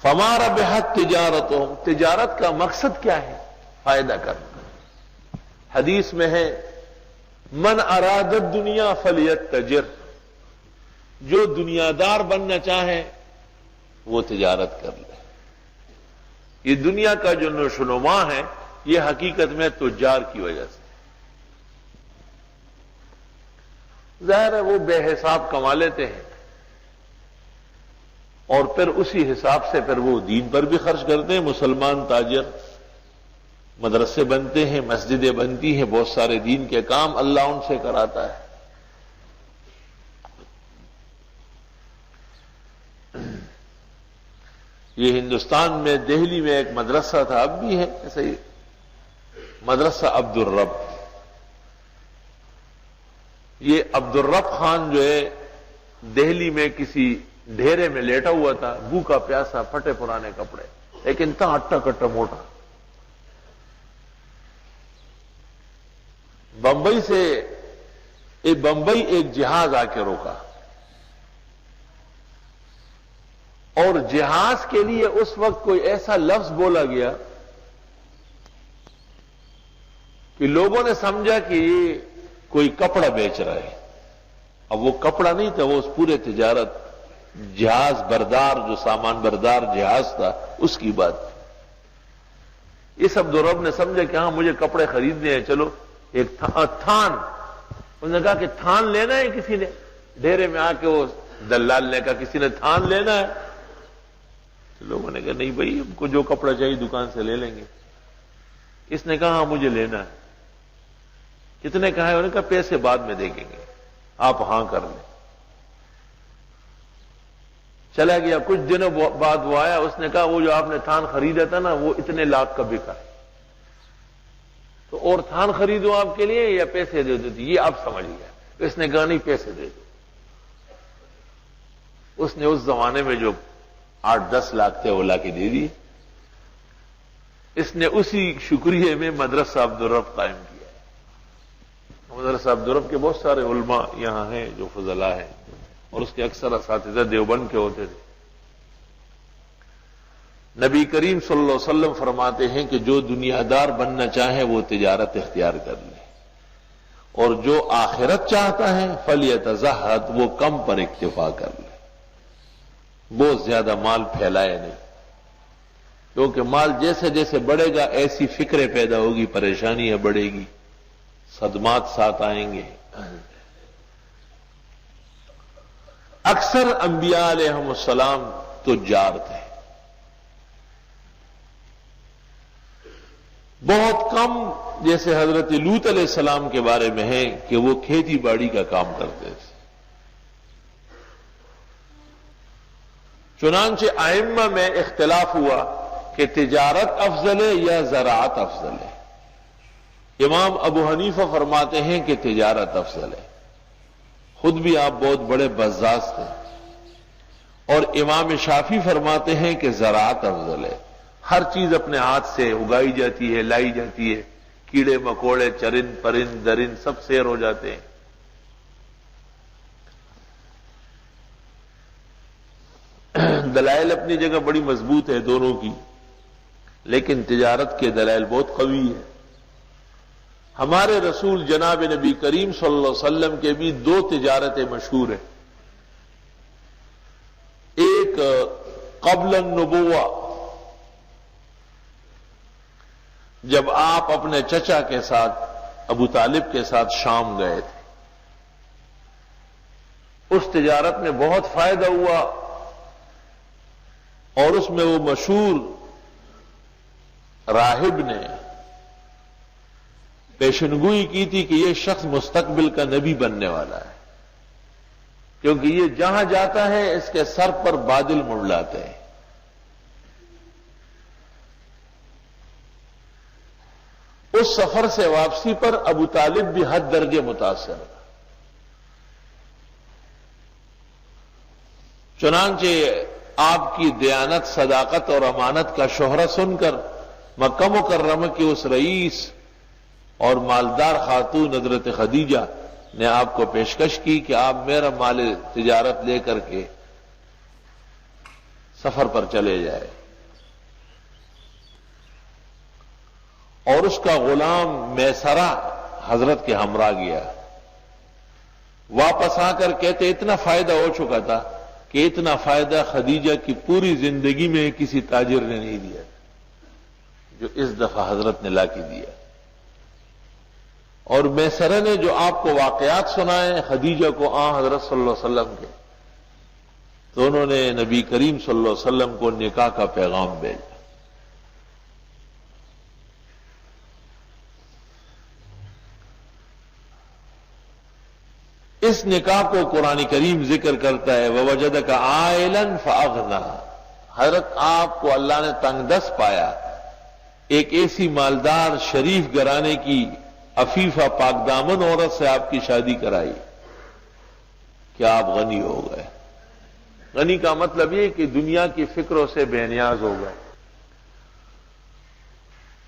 فما ربحت تجارتهم، تجارت کا مقصد کیا ہے؟ فائدہ کرنا۔ حدیث میں ہے من اراد الدنیا فلیتجر، جو دنیا دار بننا چاہے وہ تجارت کر لے۔ یہ دنیا کا جو نشو و نما ہے یہ حقیقت میں تجار کی وجہ سے، ظاہر ہے وہ بے حساب کما لیتے ہیں اور پھر اسی حساب سے پھر وہ دین پر بھی خرچ کرتے ہیں۔ مسلمان تاجر، مدرسے بنتے ہیں، مسجدیں بنتی ہیں، بہت سارے دین کے کام اللہ ان سے کراتا ہے۔ یہ ہندوستان میں دہلی میں ایک مدرسہ تھا، اب بھی ہے ایسے ہی، مدرسہ عبدالرب۔ یہ عبدالرب خان جو ہے دہلی میں کسی ڈھیرے میں لیٹا ہوا تھا، بھوکا پیاسا، پھٹے پرانے کپڑے، لیکن تھا اٹا کٹا موٹا۔ بمبئی سے بمبئی ایک جہاز آ کے روکا اور جہاز کے لیے اس وقت کوئی ایسا لفظ بولا گیا کہ لوگوں نے سمجھا کہ یہ کوئی کپڑا بیچ رہا ہے۔ اب وہ کپڑا نہیں تھا، وہ اس پورے تجارت جہاز بردار، جو سامان بردار جہاز تھا، اس کی بات۔ اس عبدالرب نے سمجھا کہ ہاں مجھے کپڑے خریدنے ہیں، چلو ایک تھان، انہوں نے کہا کہ تھان لینا ہے کسی نے، ڈھیرے میں آ کے وہ دلال نے کہا کسی نے تھان لینا ہے، تو لوگوں نے کہا نہیں بھائی ہم کو جو کپڑا چاہیے دکان سے لے لیں گے۔ اس نے کہا ہاں مجھے لینا ہے۔ کتنے کہا ہے؟ انہوں نے کہا پیسے بعد میں دے گے، آپ ہاں کر لیں۔ چلا گیا، کچھ دنوں بعد وہ آیا، اس نے کہا وہ جو آپ نے تھان خریدا تھا نا وہ اتنے لاکھ کا بکا ہے، تو اور تھان خریدوں آپ کے لیے یا پیسے دے دو؟ یہ آپ سمجھ گیا۔ اس نے کہا نہیں پیسے دے دو۔ اس نے اس زمانے میں جو 8-10 لاکھ تھے وہ لا کے دے دیے۔ اس نے اسی شکریہ میں مدرسہ عبدالرب قائم کیا۔ مدرسہ عبدالرب کے بہت سارے علماء یہاں ہیں جو فضلاء ہیں، اور اس کے اکثر اساتذہ دیوبند کے ہوتے تھے۔ نبی کریم صلی اللہ علیہ وسلم فرماتے ہیں کہ جو دنیا دار بننا چاہے وہ تجارت اختیار کر لے، اور جو آخرت چاہتا ہے فلیتزہد، وہ کم پر اکتفا کر لے، بہت زیادہ مال پھیلائے نہیں، کیونکہ مال جیسے جیسے بڑھے گا ایسی فکریں پیدا ہوگی، پریشانیاں بڑھے گی، صدمات ساتھ آئیں گے۔ اکثر انبیاء علیہم السلام تجار تھے، بہت کم جیسے حضرت لوط علیہ السلام کے بارے میں ہے کہ وہ کھیتی باڑی کا کام کرتے تھے۔ چنانچہ ائمہ میں اختلاف ہوا کہ تجارت افضل ہے یا زراعت افضل ہے۔ امام ابو حنیفہ فرماتے ہیں کہ تجارت افضل ہے، خود بھی آپ بہت بڑے بزاز تھے، اور امام شافعی فرماتے ہیں کہ زراعت افضل ہے، ہر چیز اپنے ہاتھ سے اگائی جاتی ہے، لائی جاتی ہے، کیڑے مکوڑے، چرند پرند درند سب سیر ہو جاتے ہیں۔ دلائل اپنی جگہ بڑی مضبوط ہے دونوں کی، لیکن تجارت کے دلائل بہت قوی ہے۔ ہمارے رسول جناب نبی کریم صلی اللہ علیہ وسلم کے بھی 2 تجارتیں مشہور ہیں۔ ایک قبل النبوہ، جب آپ اپنے چچا کے ساتھ ابو طالب کے ساتھ شام گئے تھے، اس تجارت میں بہت فائدہ ہوا، اور اس میں وہ مشہور راہب نے پیشنگوئی کی تھی کہ یہ شخص مستقبل کا نبی بننے والا ہے، کیونکہ یہ جہاں جاتا ہے اس کے سر پر بادل منڈلاتے ہیں۔ اس سفر سے واپسی پر ابو طالب بھی حد درجے متاثر ہوا۔ چنانچہ آپ کی دیانت، صداقت اور امانت کا شہرہ سن کر مکہ مکرمہ کے اس رئیس اور مالدار خاتون حضرت خدیجہ نے آپ کو پیشکش کی کہ آپ میرا مال تجارت لے کر کے سفر پر چلے جائے اور اس کا غلام میسرہ حضرت کے ہمراہ گیا، واپس آ کر کہتے اتنا فائدہ ہو چکا تھا کہ اتنا فائدہ خدیجہ کی پوری زندگی میں کسی تاجر نے نہیں دیا جو اس دفعہ حضرت نے لا کے دیا۔ اور میسرہ نے جو آپ کو واقعات سنائے خدیجہ کو حضرت صلی اللہ علیہ وسلم کے، تو انہوں نے نبی کریم صلی اللہ علیہ وسلم کو نکاح کا پیغام بھیجا۔ اس نکاح کو قرآن کریم ذکر کرتا ہے وَوَجَدَكَ عَائِلًا فَأَغْنَىٰ، حضرت آپ کو اللہ نے تنگ دست پایا، ایک ایسی مالدار شریف گھرانے کی عفیفہ پاک دامن عورت سے آپ کی شادی کرائی کہ آپ غنی ہو گئے۔ غنی کا مطلب یہ کہ دنیا کی فکروں سے بے نیاز ہو گئے۔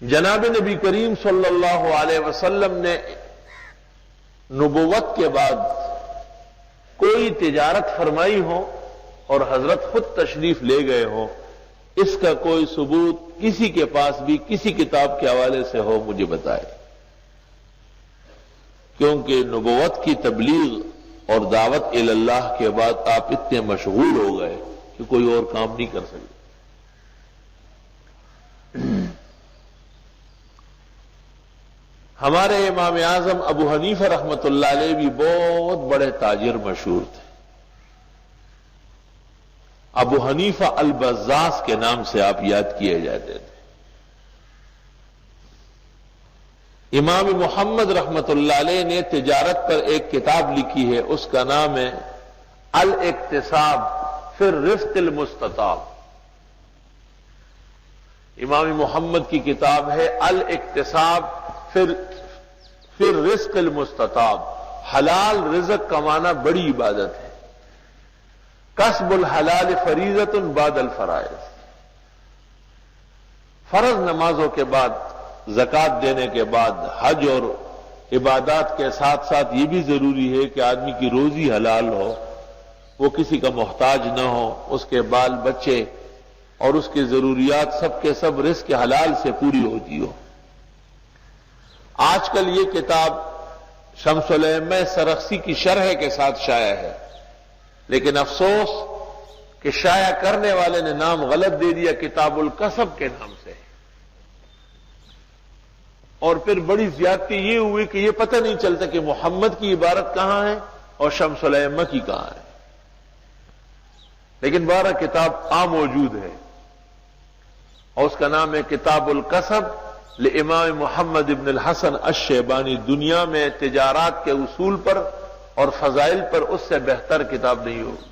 جناب نبی کریم صلی اللہ علیہ وسلم نے نبوت کے بعد کوئی تجارت فرمائی ہو اور حضرت خود تشریف لے گئے ہو، اس کا کوئی ثبوت کسی کے پاس بھی کسی کتاب کے حوالے سے ہو مجھے بتائے، کیونکہ نبوت کی تبلیغ اور دعوت اللہ کے بعد آپ اتنے مشغول ہو گئے کہ کوئی اور کام نہیں کر سکے۔ ہمارے امام اعظم ابو حنیفہ رحمۃ اللہ علیہ بھی بہت بڑے تاجر مشہور تھے۔ ابو حنیفہ البزاز کے نام سے آپ یاد کیے جاتے تھے۔ امام محمد رحمۃ اللہ علیہ نے تجارت پر ایک کتاب لکھی ہے، اس کا نام ہے الاقتصاب فی الرزق المستطاب۔ امام محمد کی کتاب ہے الاقتصاب فی الرزق المستطاب، حلال رزق کمانا بڑی عبادت ہے۔ کسب الحلال فریضۃ بعد الفرائض، فرض نمازوں کے بعد، زکوٰۃ دینے کے بعد، حج اور عبادات کے ساتھ ساتھ یہ بھی ضروری ہے کہ آدمی کی روزی حلال ہو، وہ کسی کا محتاج نہ ہو، اس کے بال بچے اور اس کی ضروریات سب کے سب رزق حلال سے پوری ہوتی ہو۔ آج کل یہ کتاب شمس الائمہ سرخسی کی شرح کے ساتھ شائع ہے، لیکن افسوس کہ شائع کرنے والے نے نام غلط دے دیا، کتاب الکسب کے نام سے، اور پھر بڑی زیادتی یہ ہوئی کہ یہ پتہ نہیں چلتا کہ محمد کی عبارت کہاں ہے اور شمس الائمہ کی کہاں ہے، لیکن 12 کتاب موجود ہے، اور اس کا نام ہے کتاب الکسب لامام محمد ابن الحسن الشیبانی۔ دنیا میں تجارات کے اصول پر اور فضائل پر اس سے بہتر کتاب نہیں ہوگی۔